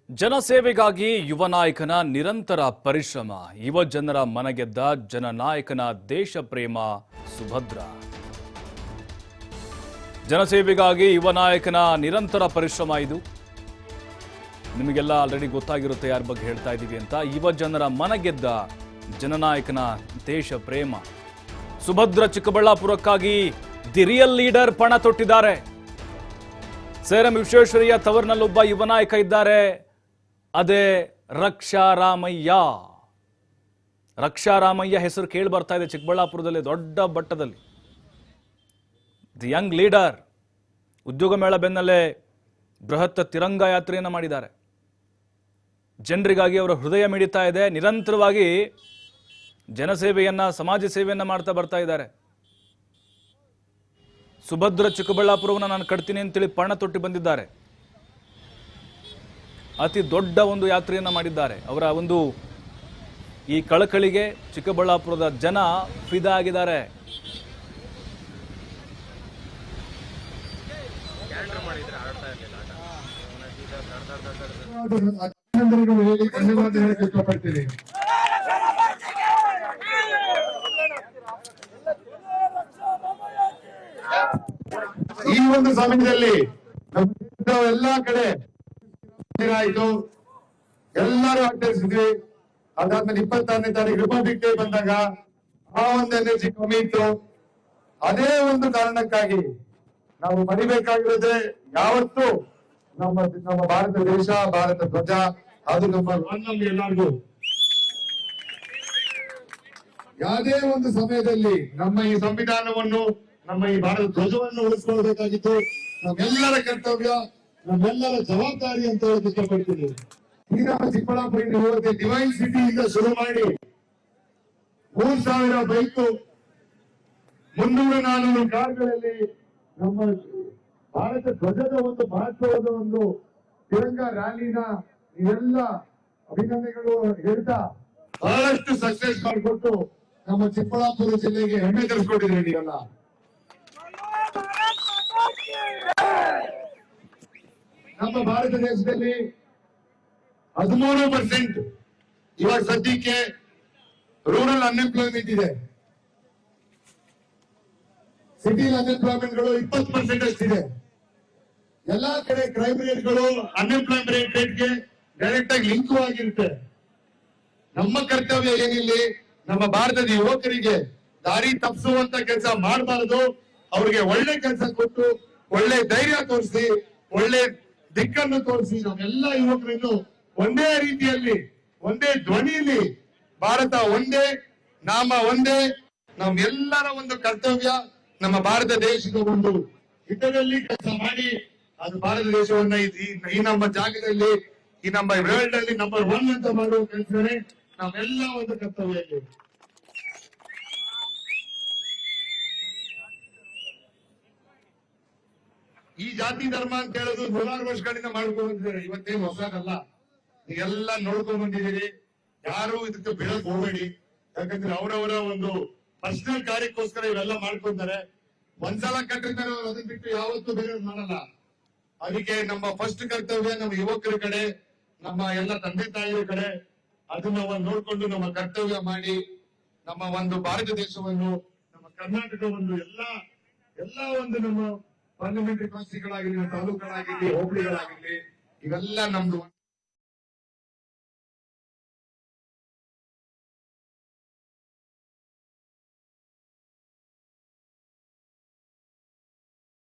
ಜನಸೇವೆಗಾಗಿ ಯುವ ನಾಯಕನ ನಿರಂತರ ಪರಿಶ್ರಮ, ಯುವ ಜನರ ಮನಗೆದ್ದ ಜನನಾಯಕನ ದೇಶ ಪ್ರೇಮ ಸುಭದ್ರ. ಜನಸೇವೆಗಾಗಿ ಯುವ ನಾಯಕನ ನಿರಂತರ ಪರಿಶ್ರಮ ಇದು. ನಿಮಗೆಲ್ಲ ಆಲ್ರೆಡಿ ಗೊತ್ತಾಗಿರುತ್ತೆ ಯಾರ ಬಗ್ಗೆ ಹೇಳ್ತಾ ಇದ್ದೀವಿ ಅಂತ. ಯುವ ಜನರ ಮನಗೆದ್ದ ಜನನಾಯಕನ ದೇಶ ಪ್ರೇಮ ಸುಭದ್ರ. ಚಿಕ್ಕಬಳ್ಳಾಪುರಕ್ಕಾಗಿ ದಿ ರಿಯಲ್ ಲೀಡರ್ ಪಣ ತೊಟ್ಟಿದ್ದಾರೆ. ಸೇರಂ ವಿಶ್ವೇಶ್ವರಯ್ಯ ತವರಿನಲ್ಲೊಬ್ಬ ಯುವ ನಾಯಕ ಇದ್ದಾರೆ, ಅದೇ ರಕ್ಷಾರಾಮಯ್ಯ. ರಕ್ಷಾರಾಮಯ್ಯ ಹೆಸರು ಕೇಳಿ ಬರ್ತಾ ಇದೆ ಚಿಕ್ಕಬಳ್ಳಾಪುರದಲ್ಲಿ, ದೊಡ್ಡ ಮಟ್ಟದಲ್ಲಿ. ದಿ ಯಂಗ್ ಲೀಡರ್ ಉದ್ಯೋಗ ಮೇಳ ಬೆನ್ನಲ್ಲೇ ಬೃಹತ್ ತಿರಂಗ ಯಾತ್ರೆಯನ್ನು ಮಾಡಿದ್ದಾರೆ. ಜನರಿಗಾಗಿ ಅವರ ಹೃದಯ ಮಿಡಿತಾ ಇದೆ. ನಿರಂತರವಾಗಿ ಜನಸೇವೆಯನ್ನ, ಸಮಾಜ ಸೇವೆಯನ್ನ ಮಾಡ್ತಾ ಬರ್ತಾ ಇದ್ದಾರೆ. ಸುಭದ್ರ ಚಿಕ್ಕಬಳ್ಳಾಪುರವನ್ನು ನಾನು ಕಟ್ತೀನಿ ಅಂತೇಳಿ ಪಣ ತೊಟ್ಟಿ ಬಂದಿದ್ದಾರೆ. ಅತಿ ದೊಡ್ಡ ಒಂದು ಯಾತ್ರೆಯನ್ನು ಮಾಡಿದ್ದಾರೆ. ಅವರ ಒಂದು ಈ ಕಳಕಳಿಗೆ ಚಿಕ್ಕಬಳ್ಳಾಪುರದ ಜನ ಫಿದಾ ಆಗಿದ್ದಾರೆ. ಈ ಒಂದು ಸಮಯದಲ್ಲಿ ಎಲ್ಲಾ ಕಡೆ ಆಯ್ತು, ಎಲ್ಲರೂ ಆಚರಿಸಿದ್ವಿ. ಅದಾದ್ಮೇಲೆ 26ನೇ ತಾರೀಕು ರಿಪಬ್ಲಿಕ್ ಡೇ ಬಂದಾಗ ಆ ಒಂದು ಎನರ್ಜಿ ಕಮ್ಮಿ ಇತ್ತು. ಅದೇ ಒಂದು ಕಾರಣಕ್ಕಾಗಿ ನಾವು ಮರಿಬೇಕಾಗಿರೋದೇ ಯಾವತ್ತು ನಮ್ಮ ಭಾರತ ದೇಶ, ಭಾರತ ಧ್ವಜ, ಅದು ನಮ್ಮ ಎಲ್ಲರಿಗೂ. ಯಾವುದೇ ಒಂದು ಸಮಯದಲ್ಲಿ ನಮ್ಮ ಈ ಸಂವಿಧಾನವನ್ನು, ನಮ್ಮ ಈ ಭಾರತ ಧ್ವಜವನ್ನು ಉಳಿಸ್ಕೊಳ್ಬೇಕಾಗಿತ್ತು. ನಮ್ಮೆಲ್ಲರ ಕರ್ತವ್ಯ, ನಮ್ಮೆಲ್ಲರ ಜವಾಬ್ದಾರಿ ಅಂತ ಹೇಳಕ್ ಇಷ್ಟಪಡ್ತೀನಿ. ಈ ನಮ್ಮ ಚಿಕ್ಕಬಳ್ಳಾಪುರ ಡಿವೈನ್ ಸಿಟಿಯಿಂದ ಶುರು ಮಾಡಿ 3000 ಬೈಕ್, 300-400 ಕಾರ್ಗಳಲ್ಲಿ ನಮ್ಮ ಭಾರತ ಧ್ವಜದ ಒಂದು ಮಹತ್ವದ ಒಂದು ತಿರಂಗ ರ್ಯಾಲಿನ ಇವೆಲ್ಲ ಅಭಿನಂದನೆಗಳು ಹೇಳ್ತಾ ಬಹಳಷ್ಟು ಸಕ್ಸೆಸ್ ಮಾಡಿಕೊಟ್ಟು ನಮ್ಮ ಚಿಕ್ಕಬಳ್ಳಾಪುರ ಜಿಲ್ಲೆಗೆ ಹೆಮ್ಮೆ ತರಿಸ್ಕೊಟ್ಟಿದ್ರಿ ನೀವೆಲ್ಲ. ನಮ್ಮ ಭಾರತ ದೇಶದಲ್ಲಿ 13% ಇವಾಗ ಸದ್ಯಕ್ಕೆ ರೂರಲ್ ಅನ್ಎಂಪ್ಲಾಯ್ಮೆಂಟ್ ಇದೆ. ಸಿಟಿ ಅನ್ಎಂಪ್ಲಾಯ್ಮೆಂಟ್ಗಳು 20% ಅಷ್ಟಿದೆ. ಎಲ್ಲಾ ಕಡೆ ಕ್ರೈಮ್ ರೇಟ್ಗಳು ಅನ್ಎಂಪ್ಲಾಯ್ಮೆಂಟ್ ರೇಟ್ಗೆ ಡೈರೆಕ್ಟ್ ಆಗಿ ಲಿಂಕ್ ಆಗಿರುತ್ತೆ. ನಮ್ಮ ಕರ್ತವ್ಯ ಏನಿಲ್ಲಿ, ನಮ್ಮ ಭಾರತದ ಯುವಕರಿಗೆ ದಾರಿ ತಪ್ಪಿಸುವಂತ ಕೆಲಸ ಮಾಡಬಾರದು. ಅವ್ರಿಗೆ ಒಳ್ಳೆ ಕೆಲಸ ಕೊಟ್ಟು, ಒಳ್ಳೆ ಧೈರ್ಯ ತೋರಿಸಿ, ಒಳ್ಳೆ ದಿಕ್ಕನ್ನು ತೋರಿಸಿ, ನಮ್ಮೆಲ್ಲ ಯುವಕರನ್ನು ಒಂದೇ ರೀತಿಯಲ್ಲಿ, ಒಂದೇ ಧ್ವನಿಯಲ್ಲಿ, ಭಾರತ ಒಂದೇ, ನಾಮ ಒಂದೇ, ನಮ್ಮೆಲ್ಲರ ಒಂದು ಕರ್ತವ್ಯ ನಮ್ಮ ಭಾರತ ದೇಶದ ಒಂದು ಹಿತದಲ್ಲಿ ಕೆಲಸ ಮಾಡಿ, ಅದು ಭಾರತ ದೇಶವನ್ನ ಈ ನಮ್ಮ ಜಾಗದಲ್ಲಿ, ಈ ನಮ್ಮ ವರ್ಲ್ಡ್ ಅಲ್ಲಿ ನಂಬರ್ 1 ಅಂತ ಮಾಡುವ ಕೆಲಸನೇ ನಮ್ಮೆಲ್ಲ ಒಂದು ಕರ್ತವ್ಯ ಇದೆ. ಈ ಜಾತಿ ಧರ್ಮ ಅಂತ ಹೇಳೋದು 100 ವರ್ಷಗಳಿಂದ ಮಾಡ್ಕೊಂಡು ಬಂದಿದ್ದಾರೆ. ಇವತ್ತೇನು ಹೊಸದಲ್ಲ, ನೀವೆಲ್ಲ ನೋಡ್ಕೊಂಡ್ ಬಂದಿದ್ದೀರಿ. ಯಾರು ಇದಕ್ಕೆ ಬೀಳಕ್ ಹೋಗಬೇಡಿ. ಯಾಕಂದ್ರೆ ಅವರವರ ಒಂದು ಪರ್ಸನಲ್ ಕಾರ್ಯಕ್ಕೋಸ್ಕರ ಇವೆಲ್ಲ ಮಾಡ್ಕೊಂತಾರೆ. ಒಂದ್ಸಲ ಕಟ್ಟಿರ್ತಾರೆ, ಅದನ್ನ ಬಿಟ್ಟು ಯಾವತ್ತೂ ಬೇರೆ ಮಾಡಲ್ಲ. ಅದಕ್ಕೆ ನಮ್ಮ ಫಸ್ಟ್ ಕರ್ತವ್ಯ ನಮ್ಮ ಯುವಕರ ಕಡೆ, ನಮ್ಮ ಎಲ್ಲ ತಂದೆ ತಾಯಿಯ ಕಡೆ, ಅದನ್ನ ನೋಡ್ಕೊಂಡು ನಮ್ಮ ಕರ್ತವ್ಯ ಮಾಡಿ, ನಮ್ಮ ಒಂದು ಭಾರತ ದೇಶವನ್ನು, ನಮ್ಮ ಕರ್ನಾಟಕವನ್ನು ಎಲ್ಲ ಒಂದು ನಮ್ಮ ಪಾರ್ಲಿಮೆಂಟರಿ ಕಾನ್ಸ್ಟಿಟ್ಯೂನ್ಸಿಗಳಾಗಿರ್ಲಿ, ತಾಲೂಕುಗಳಾಗಿರ್ಲಿ, ಹೋಬಳಿಗಳಾಗಿರ್ಲಿ, ಇವೆಲ್ಲ ನಮ್ದು